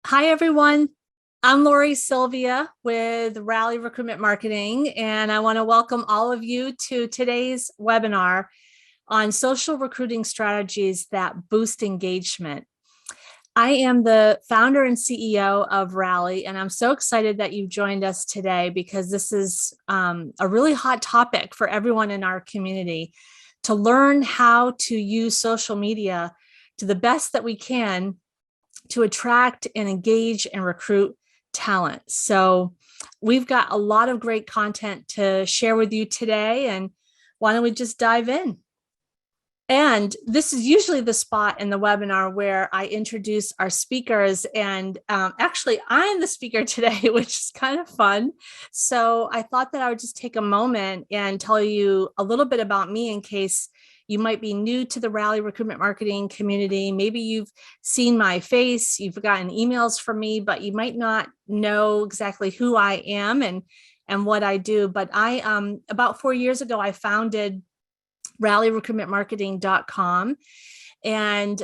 Hi, everyone. I'm Sylvia with Rally Recruitment Marketing, and I want to welcome all of you to today's webinar on social recruiting strategies that boost engagement. I am the founder and CEO of Rally, and I'm so excited that you joined us today because this is a really hot topic for everyone in our community to learn how to use social media to the best that we can to attract and engage and recruit talent. So we've got a lot of great content to share with you today, and why don't we just dive in? And this is usually the spot in the webinar where I introduce our speakers. And actually, I'm the speaker today, which is kind of fun. So I thought that I would just take a moment and tell you a little bit about me in case you might be new to the Rally Recruitment Marketing community. Maybe you've seen my face, you've gotten emails from me, but you might not know exactly who I am and what I do. But I, about 4 years ago, I founded rallyrecruitmentmarketing.com. And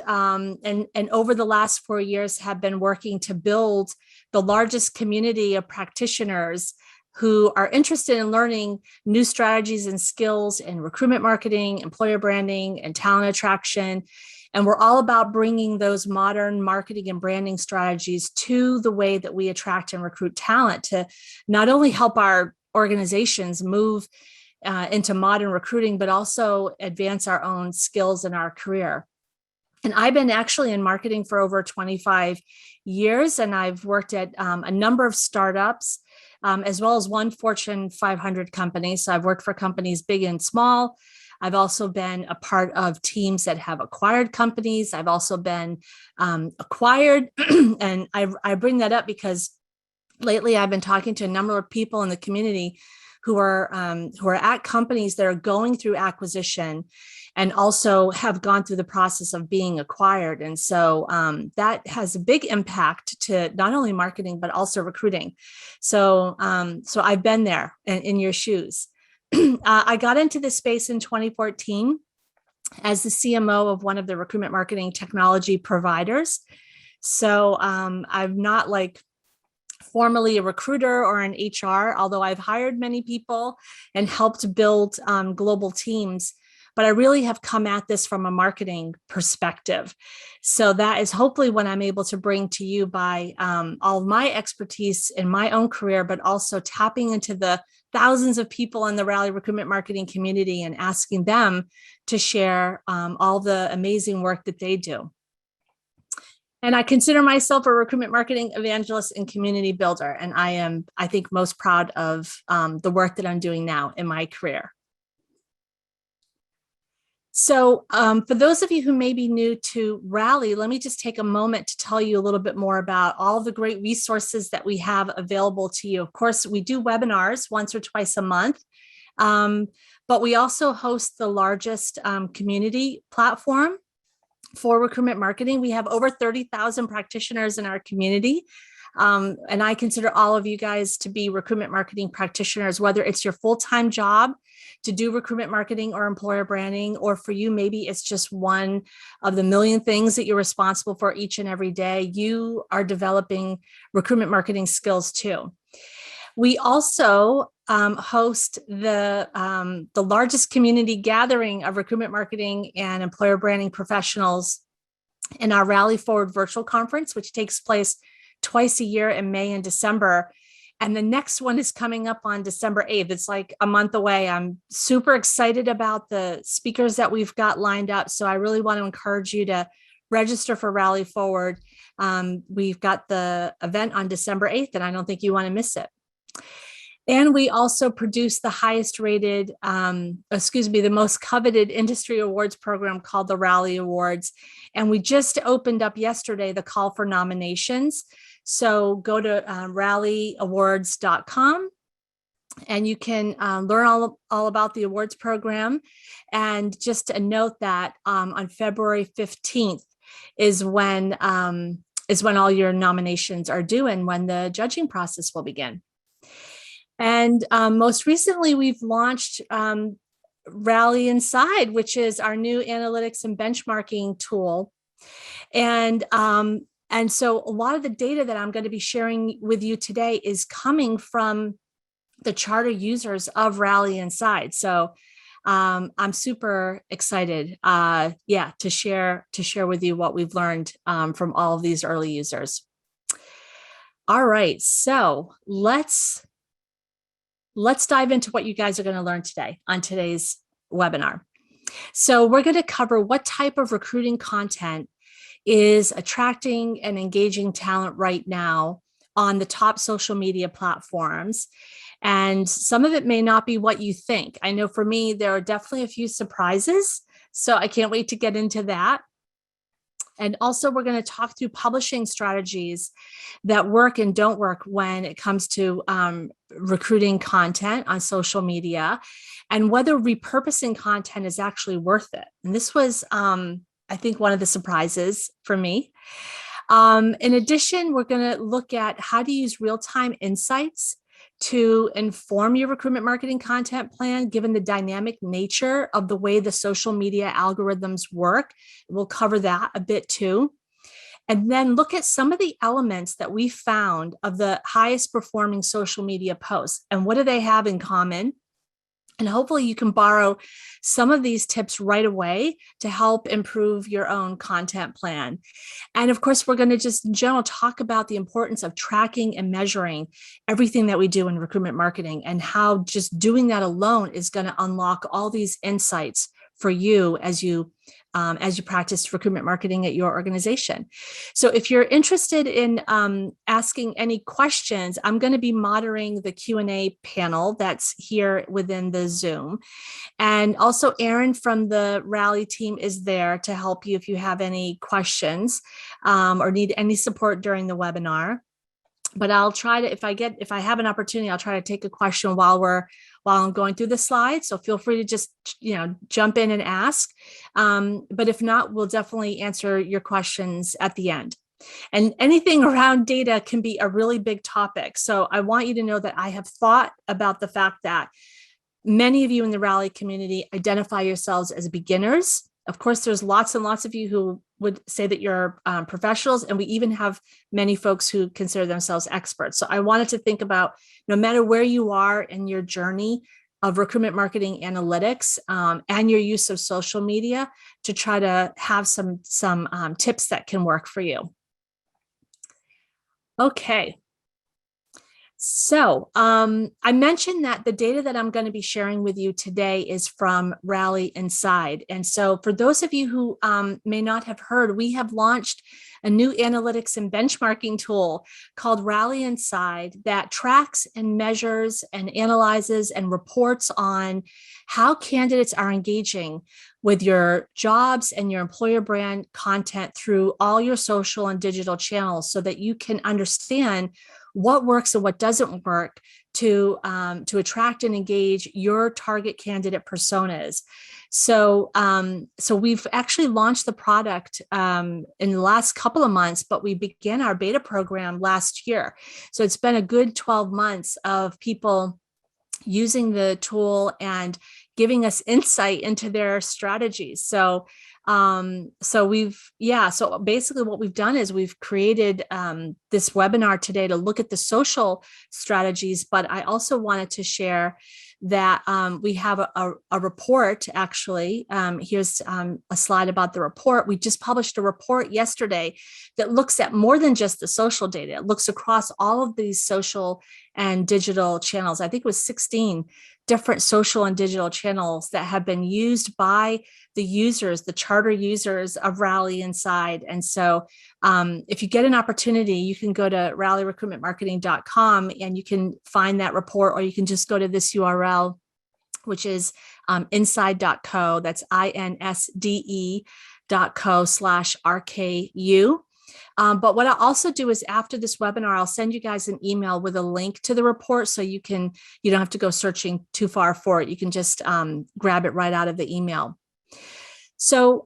over the last 4 years have been working to build the largest community of practitioners who are interested in learning new strategies and skills in recruitment marketing, employer branding, and talent attraction. And we're all about bringing those modern marketing and branding strategies to the way that we attract and recruit talent to not only help our organizations move into modern recruiting, but also advance our own skills in our career. And I've been actually in marketing for over 25 years, and I've worked at a number of startups, as well as one Fortune 500 company. So I've worked for companies big and small. I've also been a part of teams that have acquired companies. I've also been acquired. And I bring that up because lately I've been talking to a number of people in the community who are at companies that are going through acquisition and also have gone through the process of being acquired. And so that has a big impact to not only marketing, but also recruiting. So I've been there in your shoes. I got into this space in 2014 as the CMO of one of the recruitment marketing technology providers. So I'm not like formerly a recruiter or an HR, although I've hired many people and helped build global teams, but I really have come at this from a marketing perspective. So that is hopefully what I'm able to bring to you by all of my expertise in my own career, but also tapping into the thousands of people in the Rally Recruitment Marketing community and asking them to share all the amazing work that they do. And I consider myself a recruitment marketing evangelist and community builder. And I am, I think, most proud of the work that I'm doing now in my career. So for those of you who may be new to Rally, let me just take a moment to tell you a little bit more about all the great resources that we have available to you. Of course, we do webinars once or twice a month, but we also host the largest community platform for recruitment marketing. We have over 30,000 practitioners in our community. And I consider all of you guys to be recruitment marketing practitioners, whether it's your full-time job to do recruitment marketing or employer branding, or for you, maybe it's just one of the million things that you're responsible for each and every day. You are developing recruitment marketing skills too. We also host the largest community gathering of recruitment marketing and employer branding professionals in our Rally Forward virtual conference, which takes place twice a year in May and December. And the next one is coming up on December 8th. It's like a month away. I'm super excited about the speakers that we've got lined up. So I really want to encourage you to register for Rally Forward. We've got the event on December 8th, and I don't think you want to miss it. And we also produce the highest rated, the most coveted industry awards program called the Rally Awards. And we just opened up yesterday the call for nominations. So go to rallyawards.com and you can learn all about the awards program. And just a note that on February 15th is when all your nominations are due and when the judging process will begin. And most recently, we've launched Rally Inside, which is our new analytics and benchmarking tool. And And so a lot of the data that I'm going to be sharing with you today is coming from the charter users of Rally Inside. So I'm super excited, to share with you what we've learned from all of these early users. All right, so let's dive into what you guys are going to learn today on today's webinar. So we're going to cover what type of recruiting content is attracting and engaging talent right now on the top social media platforms. And some of it may not be what you think. I know for me, there are definitely a few surprises. So I can't wait to get into that. And also, we're going to talk through publishing strategies that work and don't work when it comes to recruiting content on social media, and whether repurposing content is actually worth it. And this was, I think, one of the surprises for me. In addition, we're going to look at how to use real-time insights to inform your recruitment marketing content plan, given the dynamic nature of the way the social media algorithms work. We'll cover that a bit too. And then look at some of the elements that we found of the highest performing social media posts and what do they have in common. And hopefully you can borrow some of these tips right away to help improve your own content plan. And of course, we're going to just in general talk about the importance of tracking and measuring everything that we do in recruitment marketing, and how just doing that alone is going to unlock all these insights for you as you practice recruitment marketing at your organization. So if you're interested in asking any questions, I'm going to be moderating the Q&A panel that's here within the Zoom. And also Erin from the Rally team is there to help you if you have any questions or need any support during the webinar. But I'll try to, if I have an opportunity, I'll try to take a question while I'm going through the slides. So feel free to just, jump in and ask. But if not, we'll definitely answer your questions at the end. And anything around data can be a really big topic. So I want you to know that I have thought about the fact that many of you in the Rally community identify yourselves as beginners. Of course, there's lots and lots of you who would say that you're professionals, and we even have many folks who consider themselves experts. So I wanted to think about, no matter where you are in your journey of recruitment marketing analytics and your use of social media, to try to have some tips that can work for you. Okay. So I mentioned that the data that I'm going to be sharing with you today is from Rally Inside. And so for those of you who may not have heard, we have launched a new analytics and benchmarking tool called Rally Inside that tracks and measures and analyzes and reports on how candidates are engaging with your jobs and your employer brand content through all your social and digital channels, so that you can understand what works and what doesn't work to attract and engage your target candidate personas. So we've actually launched the product in the last couple of months, but we began our beta program last year. So it's been a good 12 months of people using the tool and giving us insight into their strategies. So basically what we've done is we've created this webinar today to look at the social strategies, but I also wanted to share that we have a report, actually. Here's a slide about the report. We just published a report yesterday that looks at more than just the social data. It looks across all of these social and digital channels. I think it was 16 different social and digital channels that have been used by the users, the charter users of Rally Inside. And so if you get an opportunity, you can go to rallyrecruitmentmarketing.com and you can find that report, or you can just go to this URL, which is inside.co. That's insde.co/RKU. But what I'll also do is, after this webinar, I'll send you guys an email with a link to the report, so you don't have to go searching too far for it. You can just grab it right out of the email. So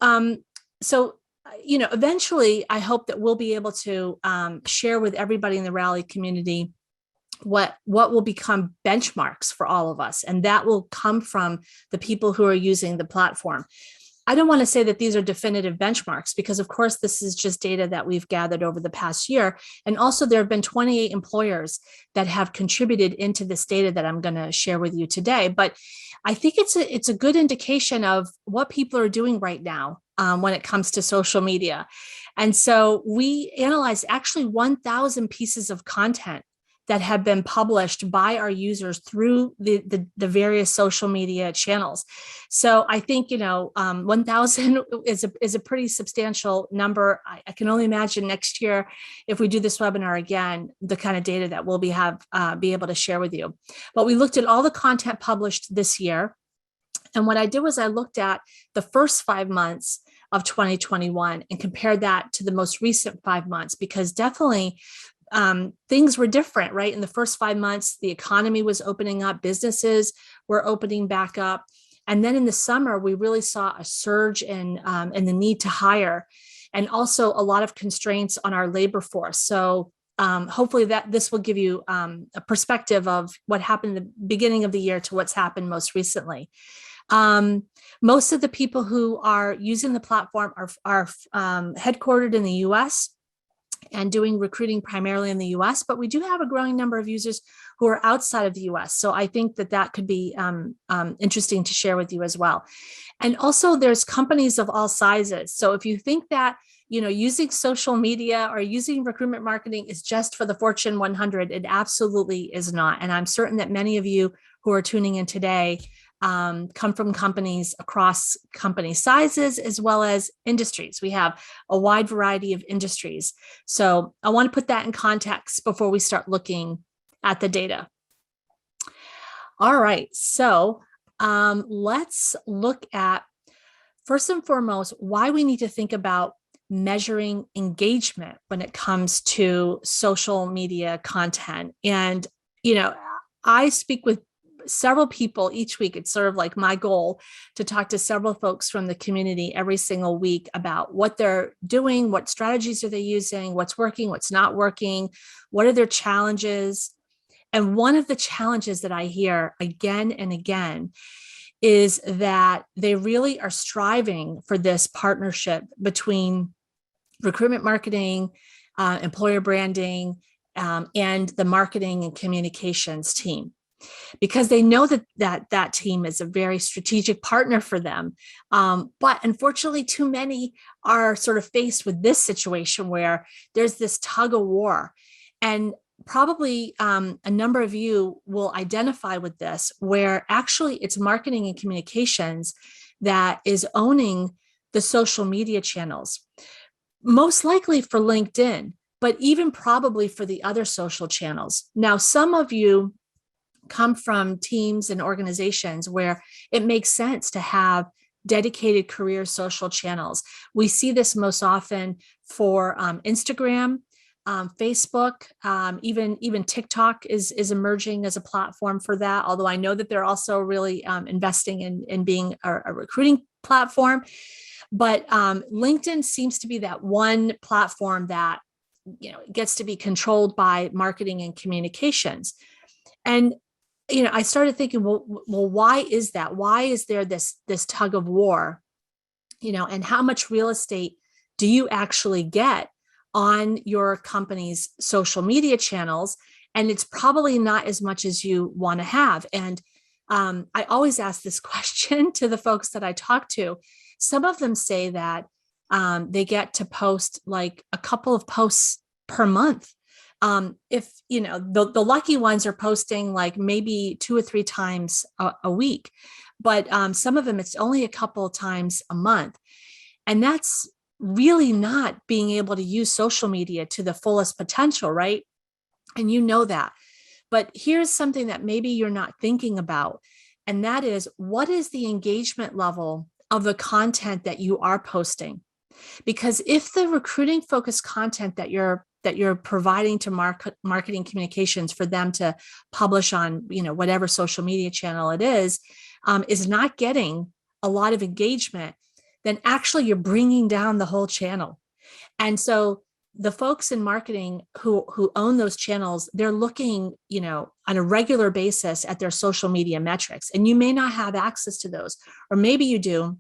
eventually I hope that we'll be able to share with everybody in the Rally community what will become benchmarks for all of us. And that will come from the people who are using the platform. I don't want to say that these are definitive benchmarks, because of course this is just data that we've gathered over the past year. And also there have been 28 employers that have contributed into this data that I'm going to share with you today. But I think it's a good indication of what people are doing right now when it comes to social media. And so we analyzed actually 1,000 pieces of content that have been published by our users through the various social media channels. So I think, 1,000 is a pretty substantial number. I can only imagine next year, if we do this webinar again, the kind of data that we'll be able to share with you. But we looked at all the content published this year. And what I did was I looked at the first 5 months of 2021 and compared that to the most recent 5 months, because definitely things were different, right? In the first 5 months, the economy was opening up, businesses were opening back up. And then in the summer, we really saw a surge in the need to hire, and also a lot of constraints on our labor force. So hopefully this will give you a perspective of what happened in the beginning of the year to what's happened most recently. Most of the people who are using the platform are headquartered in the US and doing recruiting primarily in the US, but we do have a growing number of users who are outside of the US. So I think that could be interesting to share with you as well. And also there's companies of all sizes. So if you think that, using social media or using recruitment marketing is just for the Fortune 100, it absolutely is not. And I'm certain that many of you who are tuning in today come from companies across company sizes as well as industries. We have a wide variety of industries. So I want to put that in context before we start looking at the data. All right, so let's look at, first and foremost, why we need to think about measuring engagement when it comes to social media content. And, I speak with several people each week. It's sort of like my goal to talk to several folks from the community every single week about what they're doing, what strategies are they using, what's working, what's not working, what are their challenges. And one of the challenges that I hear again and again is that they really are striving for this partnership between recruitment marketing, employer branding, and the marketing and communications team, because they know that team is a very strategic partner for them. But unfortunately, too many are sort of faced with this situation where there's this tug of war. And probably a number of you will identify with this, where actually it's marketing and communications that is owning the social media channels, most likely for LinkedIn, but even probably for the other social channels. Now, some of you come from teams and organizations where it makes sense to have dedicated career social channels. We see this most often for Instagram, Facebook, even TikTok is emerging as a platform for that. Although I know that they're also really investing in being a recruiting platform. But LinkedIn seems to be that one platform that gets to be controlled by marketing and communications. And I started thinking, well, why is that? Why is there this tug of war? And how much real estate do you actually get on your company's social media channels? And it's probably not as much as you want to have. And I always ask this question to the folks that I talk to. Some of them say that they get to post like a couple of posts per month. If the lucky ones are posting like maybe 2 or 3 times a week, but some of them it's only a couple of times a month, and that's really not being able to use social media to the fullest potential, right? And that. But here's something that maybe you're not thinking about, and that is, what is the engagement level of the content that you are posting? Because if the recruiting focused content that you're providing to marketing communications for them to publish on, whatever social media channel it is not getting a lot of engagement, then actually you're bringing down the whole channel. And so the folks in marketing who own those channels, they're looking, on a regular basis at their social media metrics, and you may not have access to those, or maybe you do.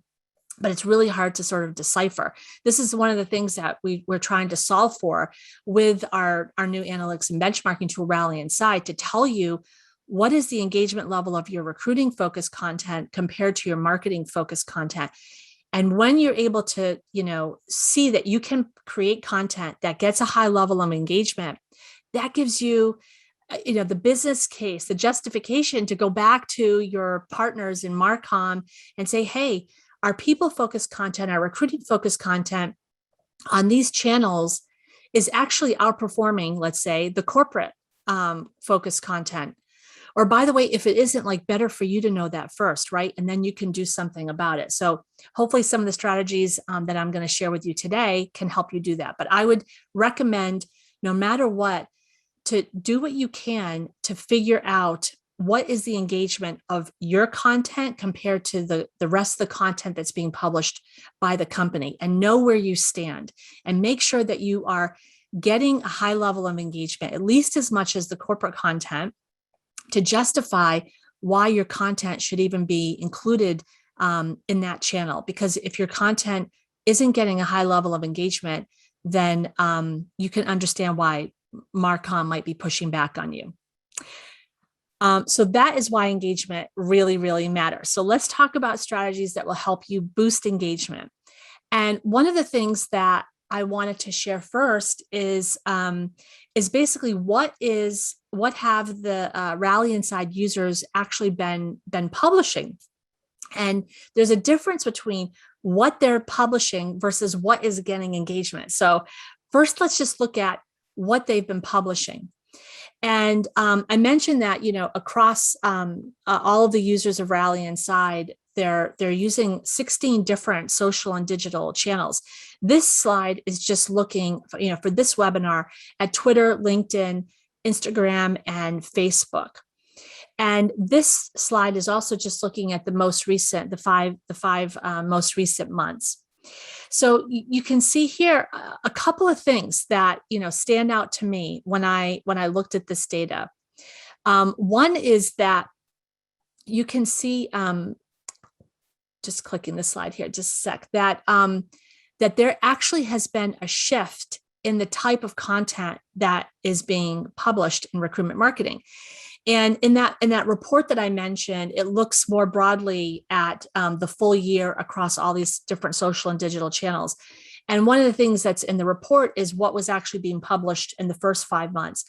but it's really hard to sort of decipher. This is one of the things that we're trying to solve for with our new analytics and benchmarking tool, Rally Insight, to tell you what is the engagement level of your recruiting focused content compared to your marketing focused content. And when you're able to, see that you can create content that gets a high level of engagement, that gives you, the business case, the justification to go back to your partners in Marcom and say, hey, our people-focused content, our recruiting-focused content on these channels is actually outperforming, let's say, the corporate focused content. Or by the way, if it isn't, like, better for you to know that first, right? And then you can do something about it. So hopefully some of the strategies that I'm going to share with you today can help you do that. But I would recommend, no matter what, to do what you can to figure out what is the engagement of your content compared to the rest of the content that's being published by the company, and know where you stand, and make sure that you are getting a high level of engagement, at least as much as the corporate content, to justify why your content should even be included in that channel. Because if your content isn't getting a high level of engagement, then you can understand why Marcom might be pushing back on you. So that is why engagement really, really matters. So let's talk about strategies that will help you boost engagement. And one of the things that I wanted to share first is basically what have the Rally Inside users actually been publishing. And there's a difference between what they're publishing versus what is getting engagement. So first, let's just look at what they've been publishing. And I mentioned that, across all of the users of Rally Inside, they're using 16 different social and digital channels. This slide is just looking, for this webinar, at Twitter, LinkedIn, Instagram, and Facebook. And this slide is also just looking at the most recent, the five most recent months. So you can see here a couple of things that stand out to me when I looked at this data. One is that you can see, just clicking the slide here, just a sec, that there actually has been a shift in the type of content that is being published in recruitment marketing. And in that report that I mentioned, it looks more broadly at the full year across all these different social and digital channels. And one of the things that's in the report is what was actually being published in the first 5 months.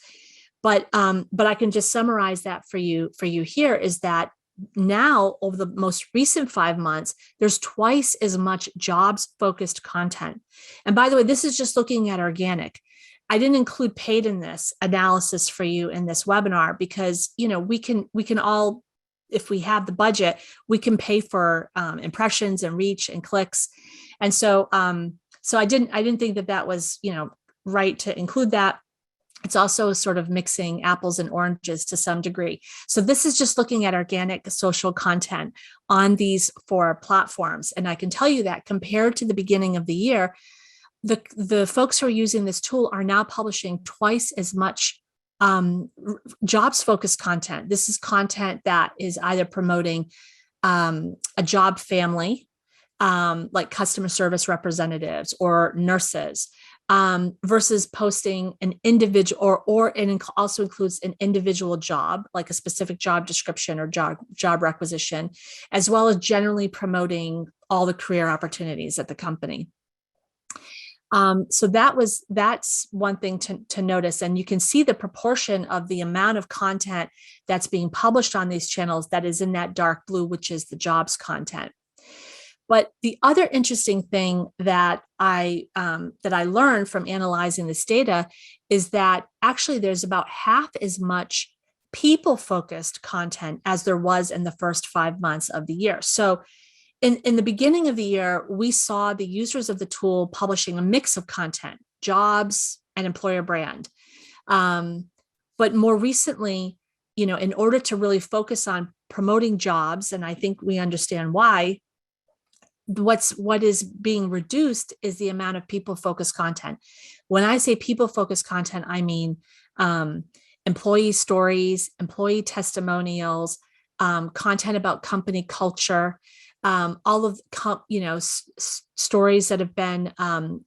But I can just summarize that for you here, is that now, over the most recent 5 months, there's twice as much jobs-focused content. And by the way, this is just looking at organic. I didn't include paid in this analysis for you in this webinar because, we can all, if we have the budget, we can pay for impressions and reach and clicks. And so I didn't think that was, right to include that. It's also sort of mixing apples and oranges to some degree. So this is just looking at organic social content on these 4 platforms. And I can tell you that compared to the beginning of the year, the folks who are using this tool are now publishing twice as much jobs focused content. This is content that is either promoting a job family, like customer service representatives or nurses, versus posting an individual, or it also includes an individual job, like a specific job description or job requisition, as well as generally promoting all the career opportunities at the company. So that's one thing to notice. And you can see the proportion of the amount of content that's being published on these channels that is in that dark blue, which is the jobs content. But the other interesting thing that I learned from analyzing this data is that actually there's about half as much people-focused content as there was in the first 5 months of the year. So in the beginning of the year, we saw the users of the tool publishing a mix of content, jobs and employer brand. But more recently, in order to really focus on promoting jobs, and I think we understand why, what is being reduced is the amount of people-focused content. When I say people-focused content, I mean employee stories, employee testimonials, content about company culture, all of stories that have been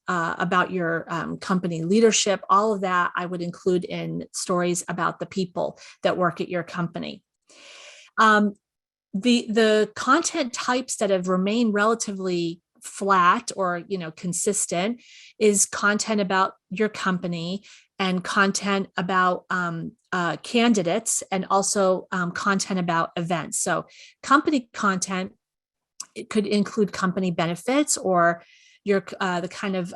about your company leadership, all of that I would include in stories about the people that work at your company. The content types that have remained relatively flat or consistent is content about your company and content about candidates, and also content about events. So company content, it could include company benefits or your the kind of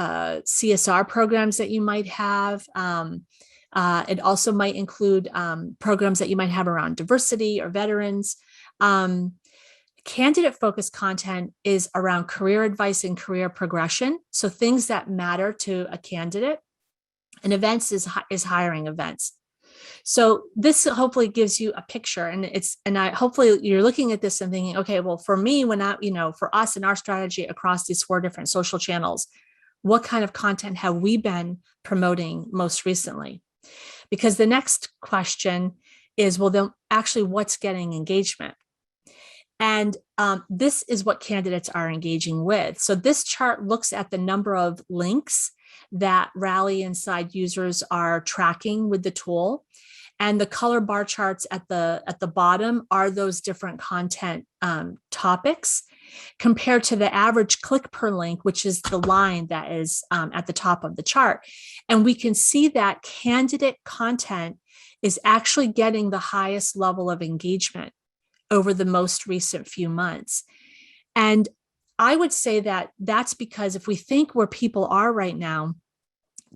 CSR programs that you might have. It also might include programs that you might have around diversity or veterans. Candidate-focused content is around career advice and career progression, so things that matter to a candidate. And events is hiring events. So this hopefully gives you a picture, and hopefully you're looking at this and thinking, okay, well, for me, for us and our strategy across these 4 different social channels, what kind of content have we been promoting most recently? Because the next question is, well, then actually what's getting engagement? And this is what candidates are engaging with. So this chart looks at the number of links that Rally Inside users are tracking with the tool. And the color bar charts at the bottom are those different content topics compared to the average click per link, which is the line that is at the top of the chart. And we can see that candidate content is actually getting the highest level of engagement over the most recent few months. And I would say that that's because if we think where people are right now,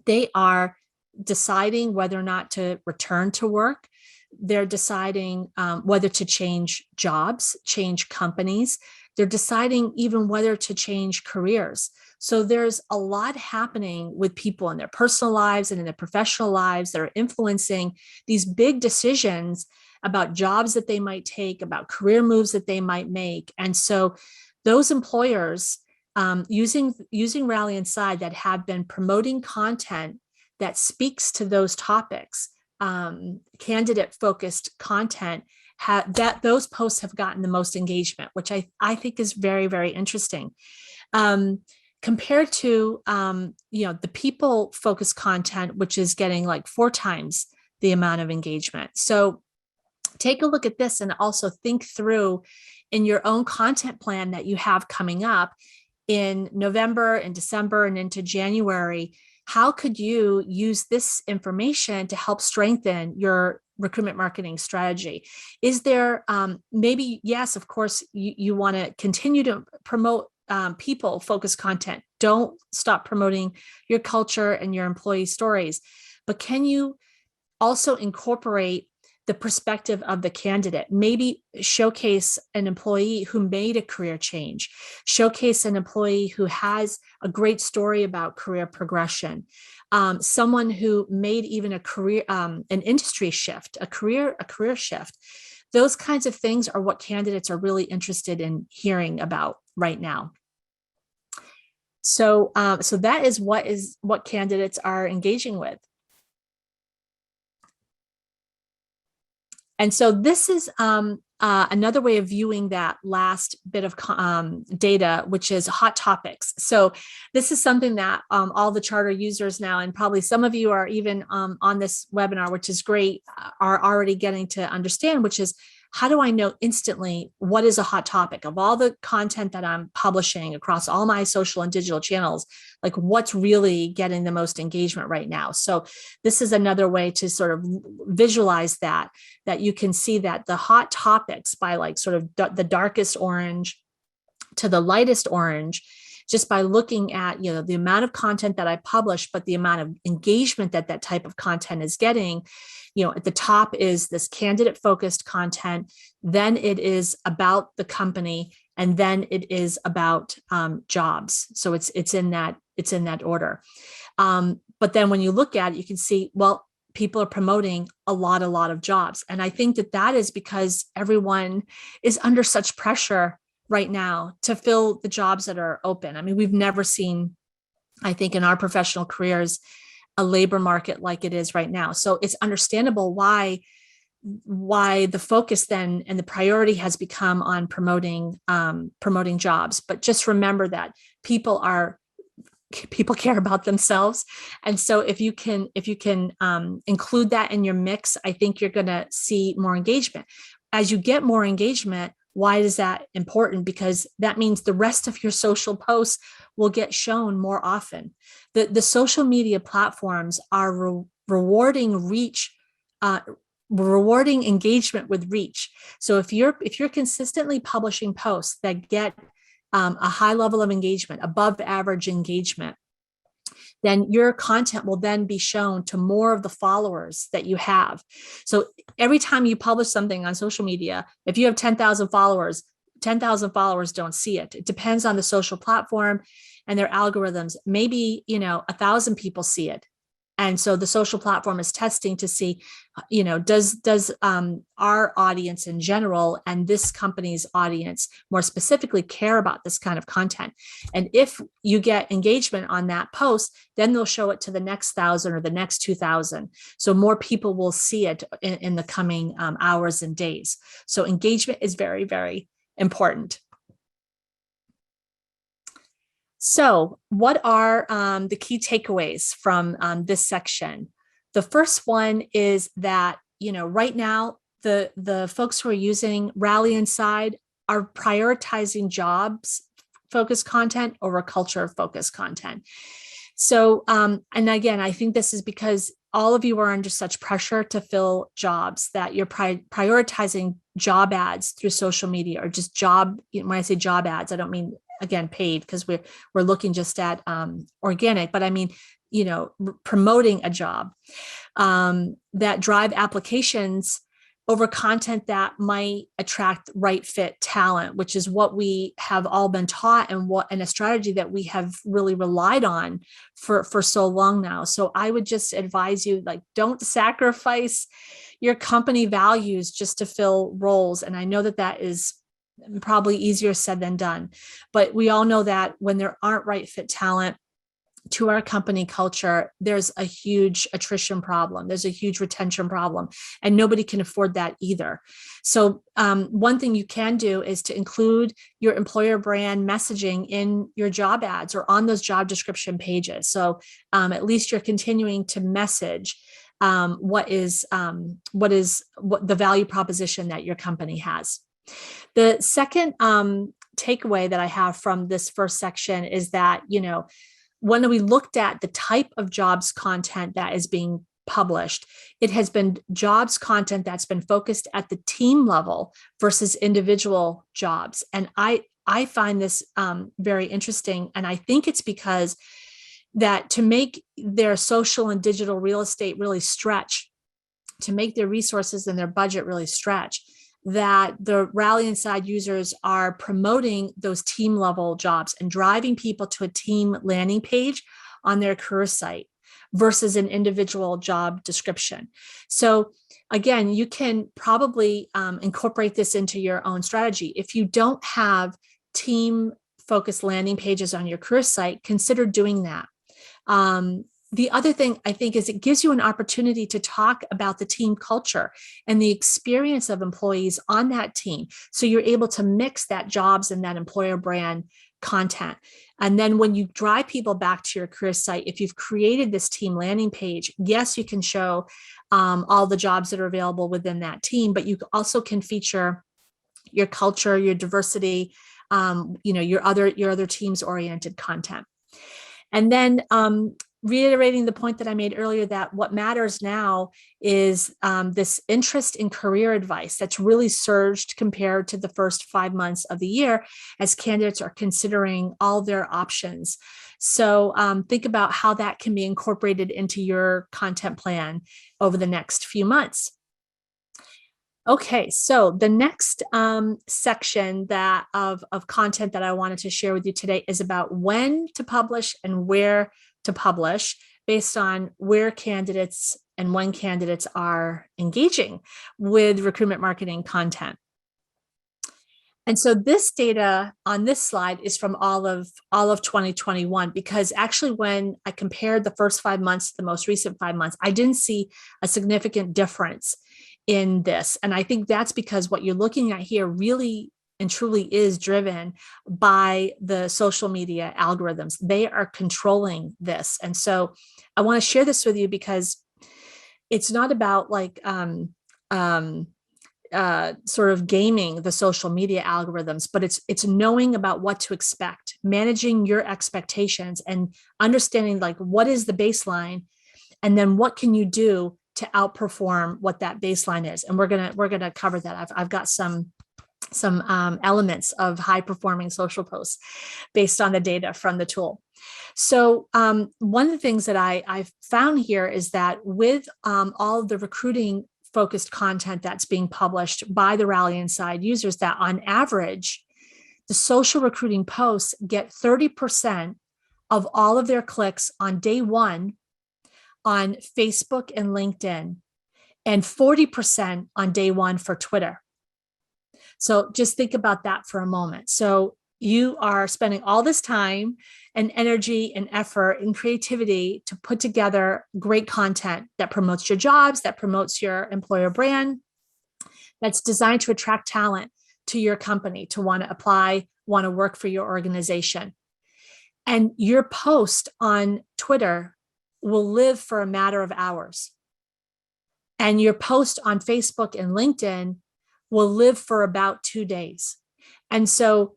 they are deciding whether or not to return to work. They're deciding whether to change jobs, change companies. They're deciding even whether to change careers. So there's a lot happening with people in their personal lives and in their professional lives that are influencing these big decisions about jobs that they might take, about career moves that they might make. And so those employers using Rally Inside that have been promoting content that speaks to those topics, candidate-focused content, those posts have gotten the most engagement, which I think is very, very interesting. Compared to the people-focused content, which is getting like 4 times the amount of engagement. So take a look at this and also think through in your own content plan that you have coming up in November and December and into January. How could you use this information to help strengthen your recruitment marketing strategy? Is there maybe, yes, of course, you want to continue to promote people-focused content. Don't stop promoting your culture and your employee stories. But can you also incorporate the perspective of the candidate? Maybe showcase an employee who made a career change, showcase an employee who has a great story about career progression, someone who made even a career, an industry shift, a career shift. Those kinds of things are what candidates are really interested in hearing about right now. So, so that is what candidates are engaging with. And so this is another way of viewing that last bit of data, which is hot topics. So this is something that all the charter users now, and probably some of you are even on this webinar, which is great, are already getting to understand, which is, how do I know instantly what is a hot topic of all the content that I'm publishing across all my social and digital channels? Like, what's really getting the most engagement right now? So this is another way to sort of visualize that you can see that the hot topics by like sort of the darkest orange to the lightest orange, just by looking at, the amount of content that I publish, but the amount of engagement that type of content is getting. At the top is this candidate focused content, then it is about the company, and then it is about jobs. So it's in that order. But then when you look at it, you can see, well, people are promoting a lot of jobs. And I think that is because everyone is under such pressure right now to fill the jobs that are open. I mean, we've never seen, I think, in our professional careers, a labor market like it is right now. So it's understandable why why the focus then and the priority has become on promoting jobs. But just remember that people care about themselves, and so if you can include that in your mix, I think you're going to see more engagement. As you get more engagement, why is that important? Because that means the rest of your social posts will get shown more often. The social media platforms are rewarding reach, rewarding engagement with reach. So if you're consistently publishing posts that get a high level of engagement, above average engagement, then your content will then be shown to more of the followers that you have. So every time you publish something on social media, if you have 10,000 followers, 10,000 followers don't see it. It depends on the social platform and their algorithms. Maybe, 1,000 people see it. And so the social platform is testing to see, does our audience in general and this company's audience more specifically care about this kind of content? And if you get engagement on that post, then they'll show it to the next 1,000 or the next 2,000. So more people will see it in the coming hours and days. So engagement is very, very important. So what are the key takeaways from this section? The first one is that, right now, the folks who are using Rally Inside are prioritizing jobs focused content over culture focused content. So, and again, I think this is because all of you are under such pressure to fill jobs that you're prioritizing job ads through social media, or just job. When I say job ads, I don't mean, again, paid, because we're looking just at organic, but I mean, promoting a job that drive applications over content that might attract right fit talent, which is what we have all been taught and a strategy that we have really relied on for so long now. So I would just advise you, don't sacrifice your company values just to fill roles. And I know that is probably easier said than done, but we all know that when there aren't right fit talent to our company culture, there's a huge attrition problem. There's a huge retention problem, and nobody can afford that either. So one thing you can do is to include your employer brand messaging in your job ads or on those job description pages. So at least you're continuing to message what the value proposition that your company has. The second takeaway that I have from this first section is that, when we looked at the type of jobs content that is being published, it has been jobs content that's been focused at the team level versus individual jobs. And I find this very interesting. And I think it's because that to make their social and digital real estate really stretch, to make their resources and their budget really stretch, that the Rally Inside users are promoting those team level jobs and driving people to a team landing page on their career site versus an individual job description. So again, you can probably incorporate this into your own strategy. If you don't have team focused landing pages on your career site, consider doing that. The other thing I think is it gives you an opportunity to talk about the team culture and the experience of employees on that team. So you're able to mix that jobs and that employer brand content. And then when you drive people back to your career site, if you've created this team landing page, yes, you can show all the jobs that are available within that team, but you also can feature your culture, your diversity, your other teams oriented content. And then reiterating the point that I made earlier, that what matters now is this interest in career advice that's really surged compared to the first 5 months of the year as candidates are considering all their options. So think about how that can be incorporated into your content plan over the next few months. Okay, so the next section of content that I wanted to share with you today is about when to publish and where to publish based on where candidates and when candidates are engaging with recruitment marketing content. And so this data on this slide is from all of 2021, because actually when I compared the first 5 months to the most recent 5 months, I didn't see a significant difference in this. And I think that's because what you're looking at here really and truly is driven by the social media algorithms. They are controlling this. And so I want to share this with you because it's not about like sort of gaming the social media algorithms, but it's knowing about what to expect, managing your expectations, and understanding like what is the baseline, and then what can you do to outperform what that baseline is. And we're gonna cover that. I've got some elements of high performing social posts based on the data from the tool. So one of the things that I've found here is that with all of the recruiting focused content that's being published by the Rally Inside users, that on average, the social recruiting posts get 30% of all of their clicks on day one on Facebook and LinkedIn, and 40% on day one for Twitter. So just think about that for a moment. So you are spending all this time and energy and effort and creativity to put together great content that promotes your jobs, that promotes your employer brand, that's designed to attract talent to your company, to want to apply, want to work for your organization. And your post on Twitter will live for a matter of hours. And your post on Facebook and LinkedIn will live for about 2 days. And so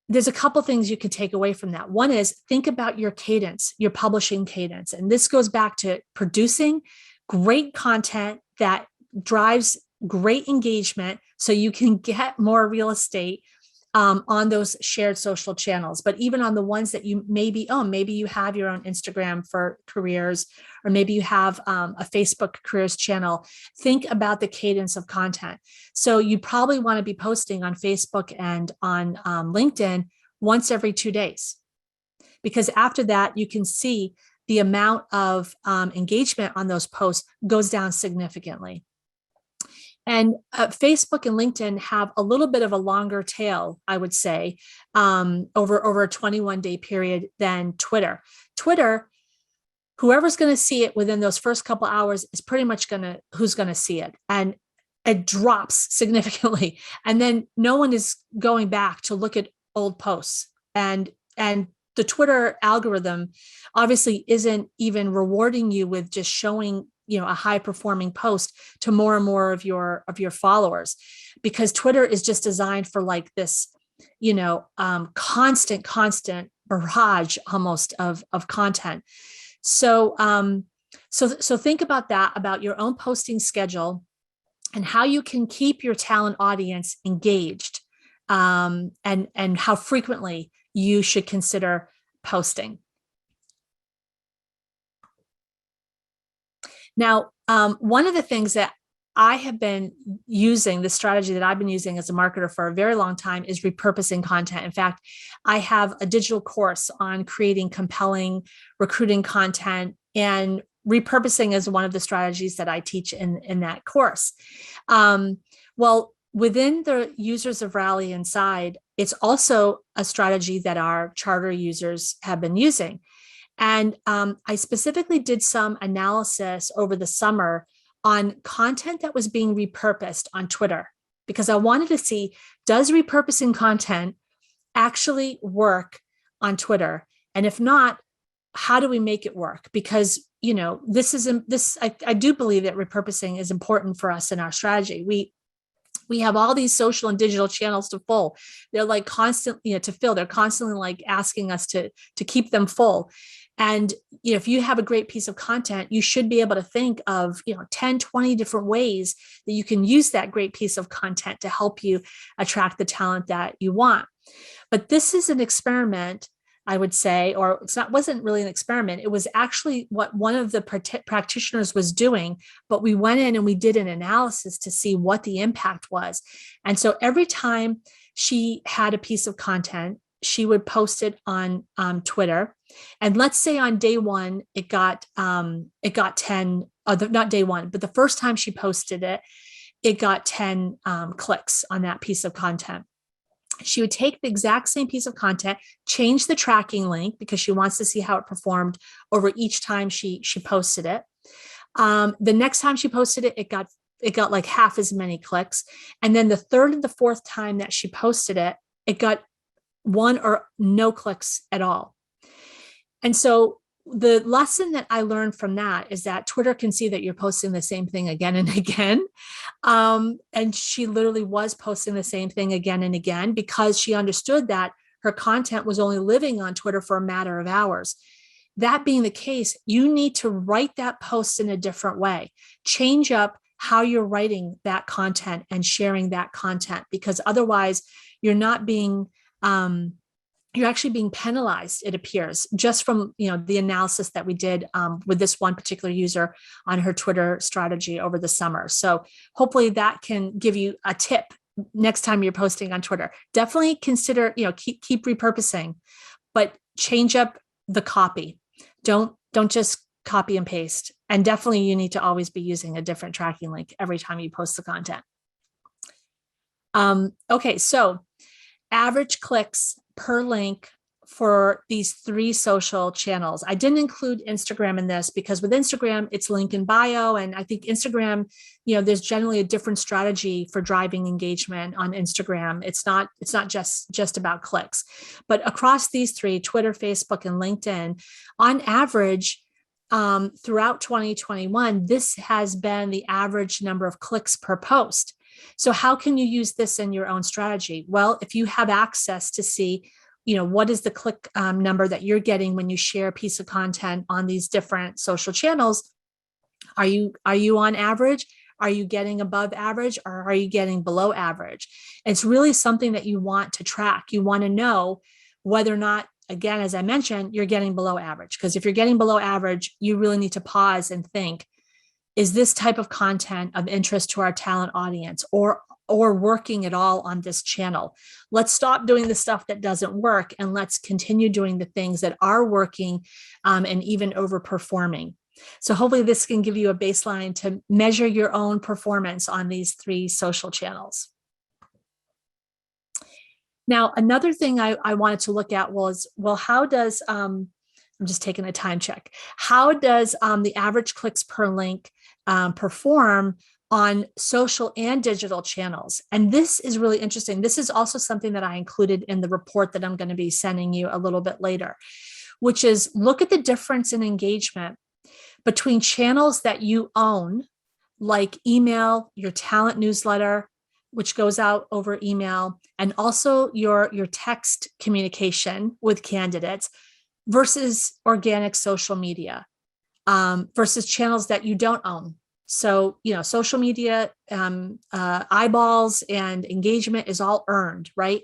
there's a couple things you can take away from that. One is think about your cadence, your publishing cadence. And this goes back to producing great content that drives great engagement so you can get more real estate on those shared social channels. But even on the ones that you maybe you have your own Instagram for careers, or maybe you have a Facebook careers channel, think about the cadence of content. So you probably want to be posting on Facebook and on LinkedIn once every 2 days, because after that, you can see the amount of engagement on those posts goes down significantly. And Facebook and LinkedIn have a little bit of a longer tail, I would say, over a 21-day period than Twitter. Twitter, whoever's going to see it within those first couple hours is pretty much who's going to see it. And it drops significantly. And then no one is going back to look at old posts. And the Twitter algorithm obviously isn't even rewarding you with just showing a high performing post to more and more of your followers, because Twitter is just designed for like this, constant barrage almost of content. So think about that, about your own posting schedule and how you can keep your talent audience engaged, and how frequently you should consider posting. Now, one of the things that I have been using, the strategy that I've been using as a marketer for a very long time, is repurposing content. In fact, I have a digital course on creating compelling recruiting content, and repurposing is one of the strategies that I teach in that course. Well, within the users of Rally Inside, it's also a strategy that our charter users have been using. And I specifically did some analysis over the summer on content that was being repurposed on Twitter, because I wanted to see, does repurposing content actually work on Twitter? And if not, how do we make it work? Because, I do believe that repurposing is important for us in our strategy. We have all these social and digital channels to fill. They're like constantly to fill. They're constantly like asking us to keep them full. And if you have a great piece of content, you should be able to think of 10, 20 different ways that you can use that great piece of content to help you attract the talent that you want. But this is an experiment, I would say, or wasn't really an experiment. It was actually what one of the practitioners was doing, but we went in and we did an analysis to see what the impact was. And so every time she had a piece of content, she would post it on Twitter. And let's say on day one, it got 10, not day one, but the first time she posted it, it got 10 clicks on that piece of content. She would take the exact same piece of content, change the tracking link because she wants to see how it performed over each time she posted it. The next time she posted it, it got it got like half as many clicks. And then the third and the fourth time that she posted it, it got one or no clicks at all. And so the lesson that I learned from that is that Twitter can see that you're posting the same thing again and again. And she literally was posting the same thing again and again because she understood that her content was only living on Twitter for a matter of hours. That being the case, you need to write that post in a different way. Change up how you're writing that content and sharing that content, because otherwise you're not being you're actually being penalized, it appears, just from the analysis that we did with this one particular user on her Twitter strategy over the summer. So hopefully that can give you a tip next time you're posting on Twitter. Definitely consider, keep repurposing, but change up the copy. Don't just copy and paste. And definitely you need to always be using a different tracking link every time you post the content. Okay, so average clicks per link for these 3 social channels. I didn't include Instagram in this because with Instagram, it's link in bio. And I think Instagram, there's generally a different strategy for driving engagement on Instagram. It's not just about clicks, but across these 3, Twitter, Facebook, and LinkedIn, on average, throughout 2021, this has been the average number of clicks per post. So how can you use this in your own strategy? Well, if you have access to see, what is the click number that you're getting when you share a piece of content on these different social channels? Are you on average? Are you getting above average, or are you getting below average? It's really something that you want to track. You want to know whether or not, again, as I mentioned, you're getting below average. Because if you're getting below average, you really need to pause and think, is this type of content of interest to our talent audience or working at all on this channel? Let's stop doing the stuff that doesn't work and let's continue doing the things that are working and even overperforming. So hopefully this can give you a baseline to measure your own performance on these 3 social channels. Now, another thing I wanted to look at was, well, how does, I'm just taking a time check. How does the average clicks per link perform on social and digital channels? And this is really interesting. This is also something that I included in the report that I'm going to be sending you a little bit later, which is look at the difference in engagement between channels that you own, like email, your talent newsletter, which goes out over email, and also your text communication with candidates, versus organic social media, versus channels that you don't own. So, social media eyeballs and engagement is all earned, right?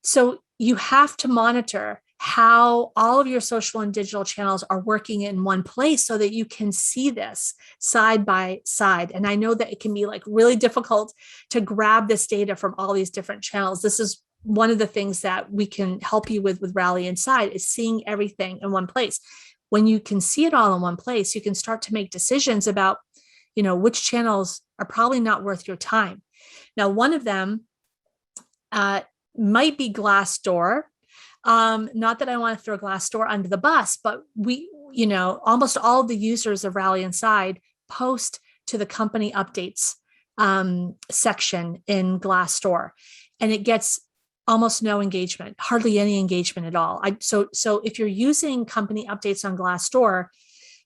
So you have to monitor how all of your social and digital channels are working in one place so that you can see this side by side. And I know that it can be like really difficult to grab this data from all these different channels. This is one of the things that we can help you with Rally Inside, is seeing everything in one place. When you can see it all in one place, you can start to make decisions about, which channels are probably not worth your time. Now, one of them might be Glassdoor. Not that I want to throw Glassdoor under the bus, but we, almost all of the users of Rally Inside post to the company updates section in Glassdoor, and it gets almost no engagement, hardly any engagement at all. So if you're using company updates on Glassdoor,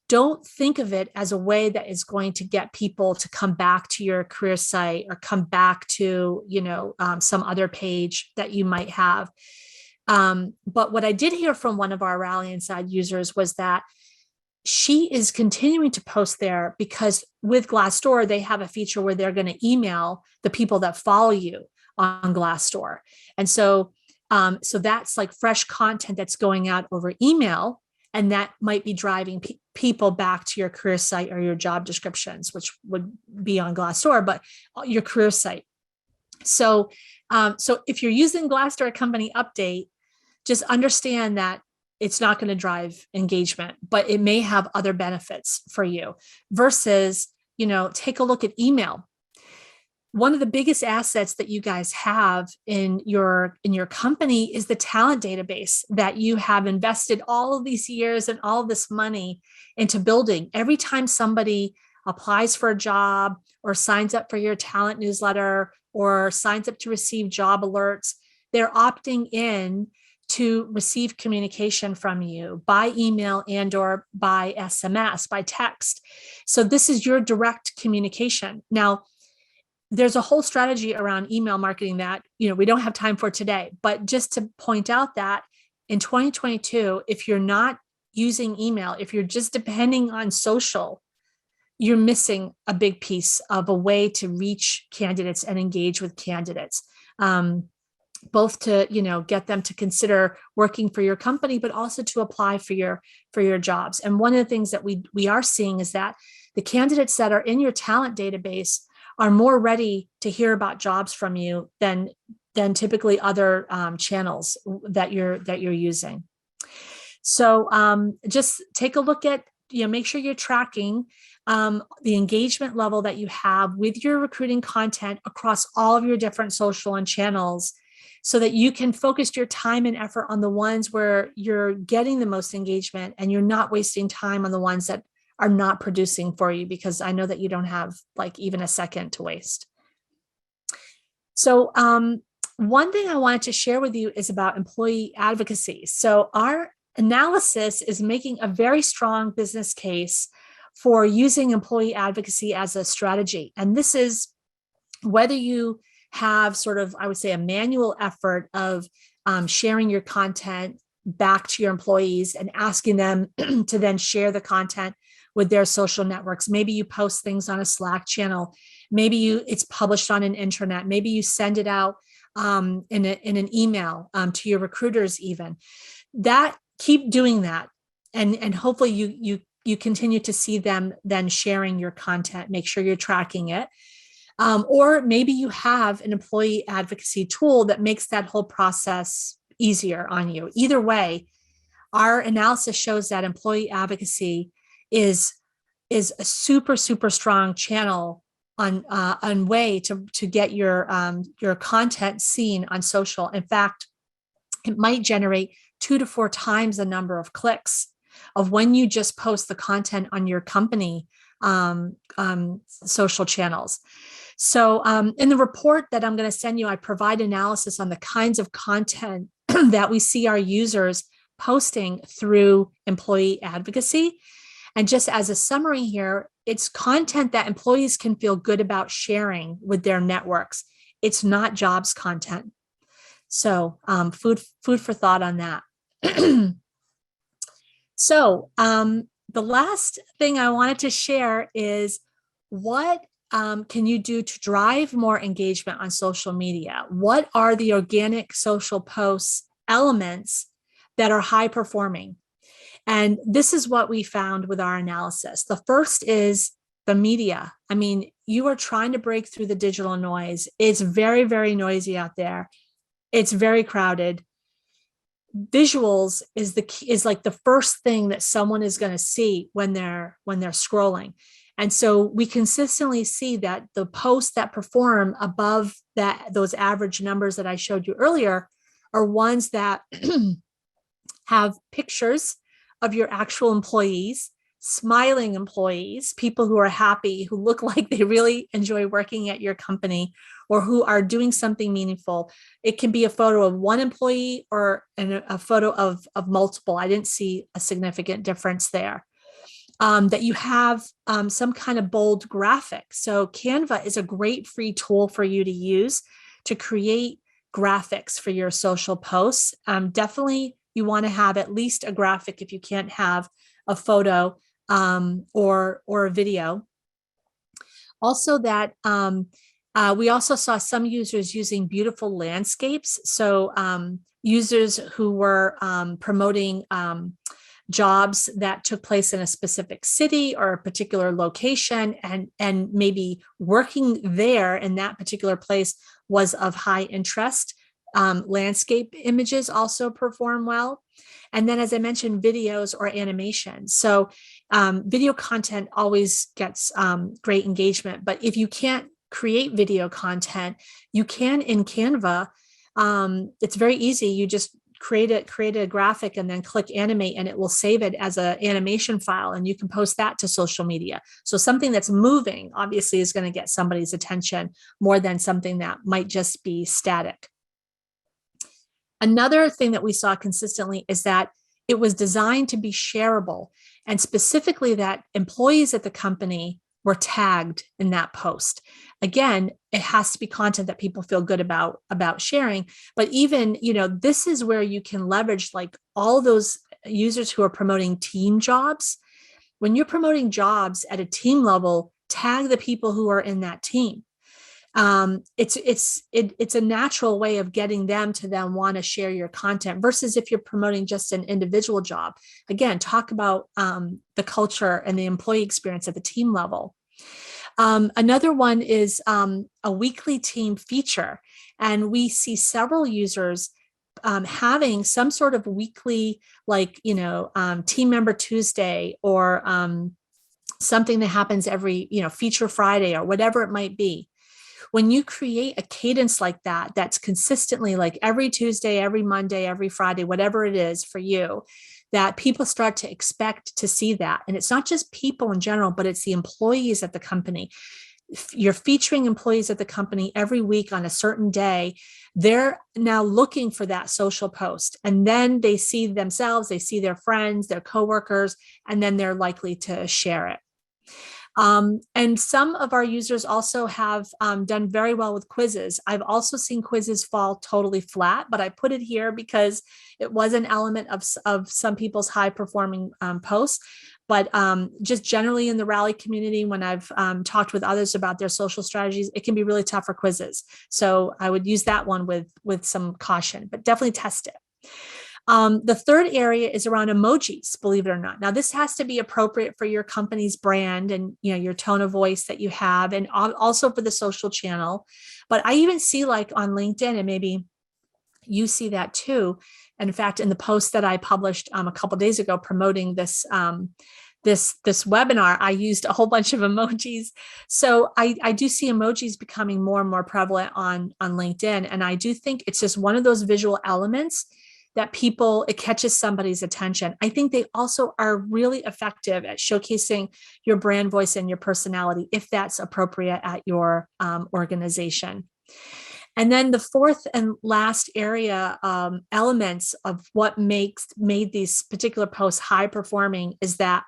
don't think of it as a way that is going to get people to come back to your career site or come back to, some other page that you might have. But what I did hear from one of our Rally Inside users was that she is continuing to post there because with Glassdoor, they have a feature where they're going to email the people that follow you on Glassdoor. And so that's like fresh content that's going out over email, and that might be driving people back to your career site or your job descriptions, which would be on Glassdoor, but your career site. So if you're using Glassdoor company update, just understand that it's not going to drive engagement, but it may have other benefits for you versus, take a look at email. One of the biggest assets that you guys have in your company is the talent database that you have invested all of these years and all of this money into building. Every time somebody applies for a job or signs up for your talent newsletter or signs up to receive job alerts, they're opting in to receive communication from you by email and or by SMS, by text. So this is your direct communication. Now, there's a whole strategy around email marketing that, we don't have time for today, but just to point out that in 2022, if you're not using email, if you're just depending on social, you're missing a big piece of a way to reach candidates and engage with candidates. Both to, get them to consider working for your company, but also to apply for your jobs. And one of the things that we are seeing is that the candidates that are in your talent database are more ready to hear about jobs from you than typically other channels that you're using. So just take a look at, make sure you're tracking the engagement level that you have with your recruiting content across all of your different social and channels, so that you can focus your time and effort on the ones where you're getting the most engagement and you're not wasting time on the ones that are not producing for you, because I know that you don't have like even a second to waste. So one thing I wanted to share with you is about employee advocacy. So our analysis is making a very strong business case for using employee advocacy as a strategy. And this is whether you have sort of, I would say, a manual effort of sharing your content back to your employees and asking them to then share the content with their social networks. Maybe you post things on a Slack channel. Maybe it's published on an intranet. Maybe you send it out in an email to your recruiters even. Keep doing that. And hopefully you continue to see them then sharing your content. Make sure you're tracking it. Or maybe you have an employee advocacy tool that makes that whole process easier on you. Either way, our analysis shows that employee advocacy is a super, super strong channel on way to get your content seen on social. In fact, it might generate 2 to 4 times the number of clicks of when you just post the content on your company social channels. So in the report that I'm going to send you, I provide analysis on the kinds of content that we see our users posting through employee advocacy. And just as a summary here, it's content that employees can feel good about sharing with their networks. It's not jobs content. So food for thought on that. So the last thing I wanted to share is what can you do to drive more engagement on social media? What are the organic social posts elements that are high performing? And this is what we found with our analysis. The first is the media. I mean, you are trying to break through the digital noise. It's very, very noisy out there. It's very crowded. Visuals is like the first thing that someone is going to see when they're scrolling. And so we consistently see that the posts that perform above those average numbers that I showed you earlier are ones that have pictures of your actual employees, smiling employees, people who are happy, who look like they really enjoy working at your company, or who are doing something meaningful. It can be a photo of one employee or a photo of multiple. I didn't see a significant difference there. That you have some kind of bold graphic. So Canva is a great free tool for you to use to create graphics for your social posts. Definitely you want to have at least a graphic if you can't have a photo or a video. Also that we also saw some users using beautiful landscapes. So users who were promoting jobs that took place in a specific city or a particular location, and maybe working there in that particular place was of high interest. Landscape images also perform well. And then, as I mentioned, videos or animations. So video content always gets great engagement, but if you can't create video content, you can in Canva. It's very easy. You just create a graphic and then click animate, and it will save it as an animation file, and you can post that to social media. So something that's moving obviously is going to get somebody's attention more than something that might just be static. Another thing that we saw consistently is that it was designed to be shareable, and specifically that employees at the company were tagged in that post. Again, it has to be content that people feel good about sharing. But even, this is where you can leverage like all those users who are promoting team jobs. When you're promoting jobs at a team level, tag the people who are in that team. It's a natural way of getting them to then want to share your content versus if you're promoting just an individual job. Again, talk about the culture and the employee experience at the team level. Another one is a weekly team feature, and we see several users having some sort of weekly, like Team Member Tuesday or something that happens every Feature Friday or whatever it might be. When you create a cadence like that, that's consistently like every Tuesday, every Monday, every Friday, whatever it is for you, that people start to expect to see that. And it's not just people in general, but it's the employees at the company. You're featuring employees at the company every week on a certain day. They're now looking for that social post. And then they see themselves, they see their friends, their coworkers, and then they're likely to share it. And some of our users also have done very well with quizzes. I've also seen quizzes fall totally flat, but I put it here because it was an element of some people's high performing posts. But just generally in the rally community, when I've talked with others about their social strategies, it can be really tough for quizzes. So I would use that one with some caution, but definitely test it. The third area is around emojis, believe it or not. Now, this has to be appropriate for your company's brand and your tone of voice that you have, and also for the social channel. But I even see like on LinkedIn, and maybe you see that too. And in fact, in the post that I published a couple of days ago promoting this this webinar, I used a whole bunch of emojis. So I do see emojis becoming more and more prevalent on LinkedIn. And I do think it's just one of those visual elements that it catches somebody's attention. I think they also are really effective at showcasing your brand voice and your personality, if that's appropriate at your organization. And then the fourth and last area, elements of what made these particular posts high performing is that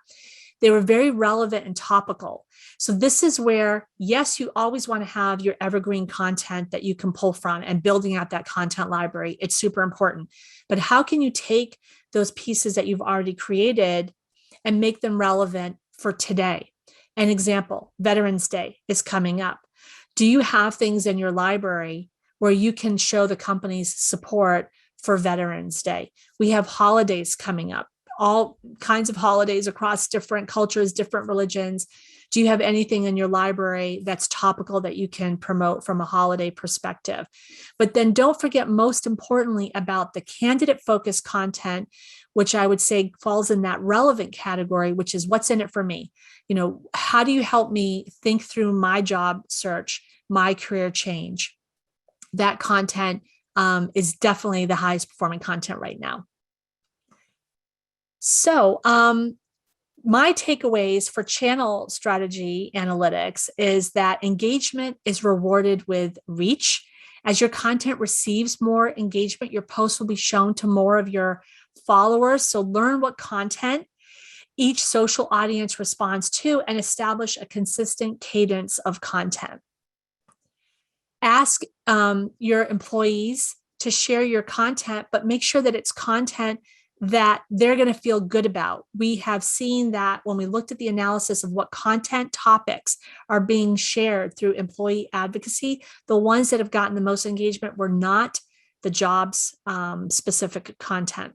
they were very relevant and topical. So this is where, yes, you always want to have your evergreen content that you can pull from, and building out that content library. It's super important. But how can you take those pieces that you've already created and make them relevant for today? An example, Veterans Day is coming up. Do you have things in your library where you can show the company's support for Veterans Day? We have holidays coming up, all kinds of holidays across different cultures, different religions. Do you have anything in your library that's topical that you can promote from a holiday perspective? But then don't forget, most importantly, about the candidate-focused content, which I would say falls in that relevant category, which is what's in it for me. How do you help me think through my job search, my career change? That content is definitely the highest performing content right now. So my takeaways for channel strategy analytics is that engagement is rewarded with reach. As your content receives more engagement, your posts will be shown to more of your followers. So learn what content each social audience responds to and establish a consistent cadence of content. Ask your employees to share your content, but make sure that it's content that they're going to feel good about. We have seen that when we looked at the analysis of what content topics are being shared through employee advocacy, the ones that have gotten the most engagement were not the jobs specific content.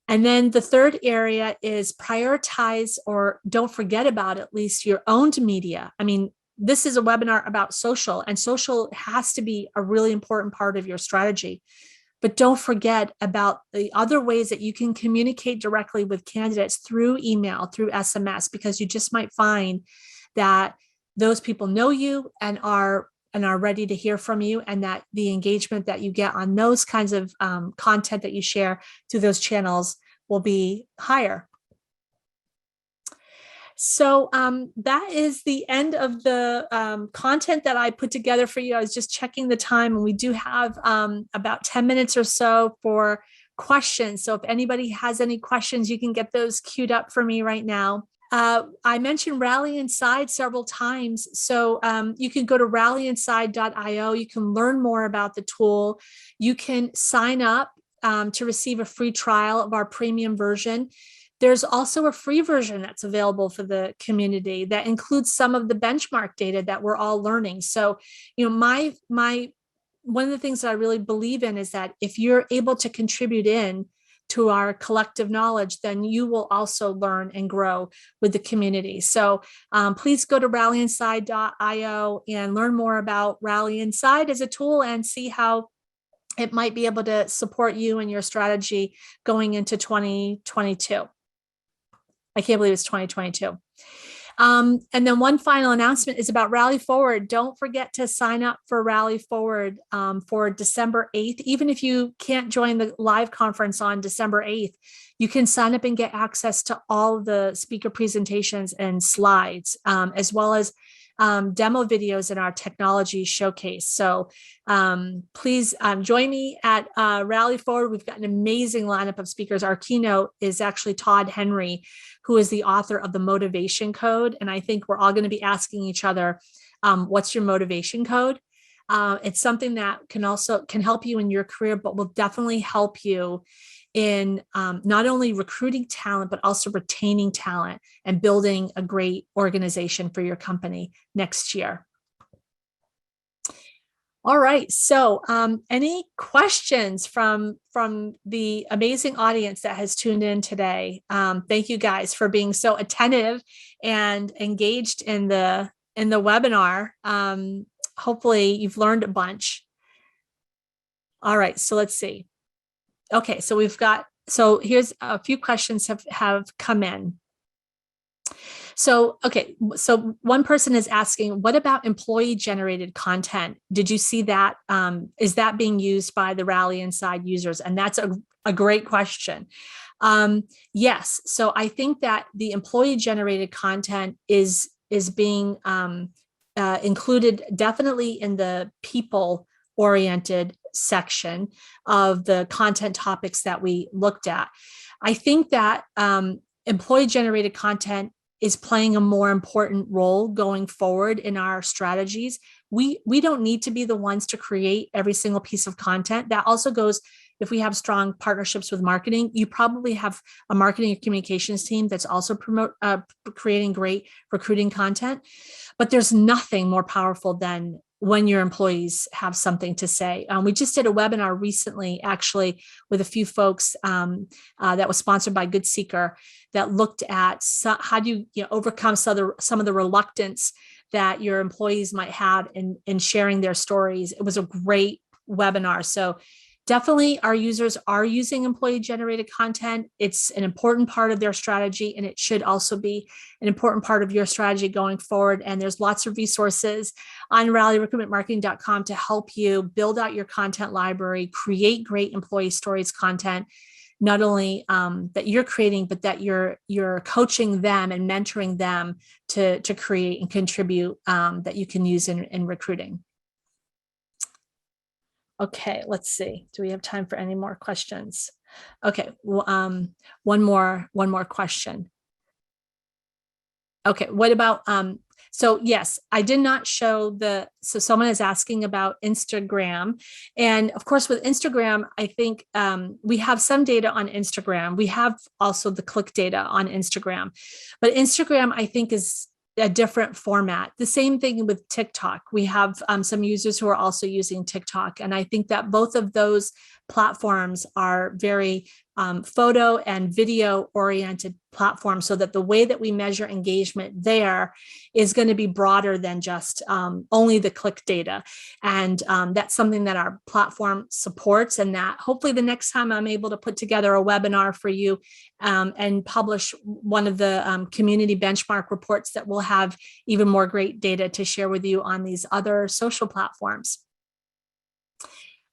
And then the third area is prioritize, or don't forget about at least your owned media. I mean, this is a webinar about social, and social has to be a really important part of your strategy. But don't forget about the other ways that you can communicate directly with candidates through email, through SMS, because you just might find that those people know you and are are ready to hear from you, and that the engagement that you get on those kinds of content that you share through those channels will be higher. So that is the end of the content that I put together for you. I was just checking the time, and we do have about 10 minutes or so for questions. So if anybody has any questions, you can get those queued up for me right now. I mentioned Rally Inside several times. So you can go to rallyinside.io. You can learn more about the tool. You can sign up to receive a free trial of our premium version. There's also a free version that's available for the community that includes some of the benchmark data that we're all learning. So, my one of the things that I really believe in is that if you're able to contribute in to our collective knowledge, then you will also learn and grow with the community. So please go to rallyinside.io and learn more about Rally Inside as a tool and see how it might be able to support you and your strategy going into 2022. I can't believe it's 2022. And then one final announcement is about Rally Forward. Don't forget to sign up for Rally Forward for December 8th. Even if you can't join the live conference on December 8th, you can sign up and get access to all the speaker presentations and slides, as well as demo videos in our technology showcase. So please join me at Rally Forward. We've got an amazing lineup of speakers. Our keynote is actually Todd Henry, who is the author of the Motivation Code. And I think we're all going to be asking each other, what's your motivation code? It's something that can help you in your career, but will definitely help you in not only recruiting talent, but also retaining talent and building a great organization for your company next year. All right, so any questions from the amazing audience that has tuned in today? Thank you guys for being so attentive and engaged in the webinar. Hopefully you've learned a bunch. All right, so let's see. Okay, so here's a few questions have come in. So, okay, so one person is asking, what about employee generated content? Did you see that? Is that being used by the Rally Inside users? And that's a great question. Yes, so I think that the employee generated content is being included definitely in the people oriented section of the content topics that we looked at. I think that employee generated content is playing a more important role going forward in our strategies. We don't need to be the ones to create every single piece of content. That also goes if we have strong partnerships with marketing. You probably have a marketing and communications team that's also creating great recruiting content. But there's nothing more powerful than when your employees have something to say. We just did a webinar recently, actually, with a few folks that was sponsored by Good Seeker, that looked at how do you overcome some of the reluctance that your employees might have in sharing their stories. It was a great webinar. So definitely our users are using employee generated content. It's an important part of their strategy, and it should also be an important part of your strategy going forward. And there's lots of resources on rallyrecruitmentmarketing.com to help you build out your content library, create great employee stories content, not only that you're creating, but that you're coaching them and mentoring them to create and contribute that you can use in recruiting. Okay, let's see. Do we have time for any more questions? Okay, well, one more question. Okay, what about, so yes, I did not show so someone is asking about Instagram. And of course, with Instagram, I think we have some data on Instagram. We have also the click data on Instagram. But Instagram, I think, is a different format. The same thing with TikTok. We have some users who are also using TikTok. And I think that both of those platforms are very photo and video oriented platform, so that the way that we measure engagement there is going to be broader than just only the click data. And that's something that our platform supports, and that hopefully the next time I'm able to put together a webinar for you and publish one of the community benchmark reports that will have even more great data to share with you on these other social platforms.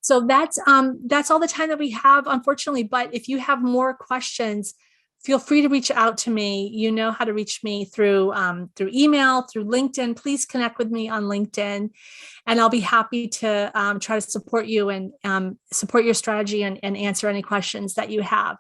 So that's all the time that we have, unfortunately. But if you have more questions, feel free to reach out to me. You know how to reach me through email, through LinkedIn. Please connect with me on LinkedIn, and I'll be happy to try to support you and support your strategy and answer any questions that you have.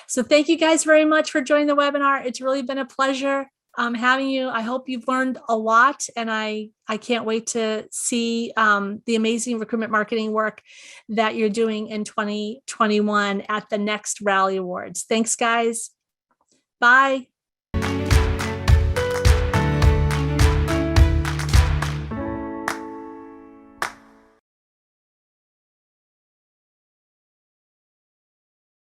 So thank you guys very much for joining the webinar. It's really been a pleasure having you. I hope you've learned a lot, and I can't wait to see the amazing recruitment marketing work that you're doing in 2021 at the next Rally Awards. Thanks, guys. Bye.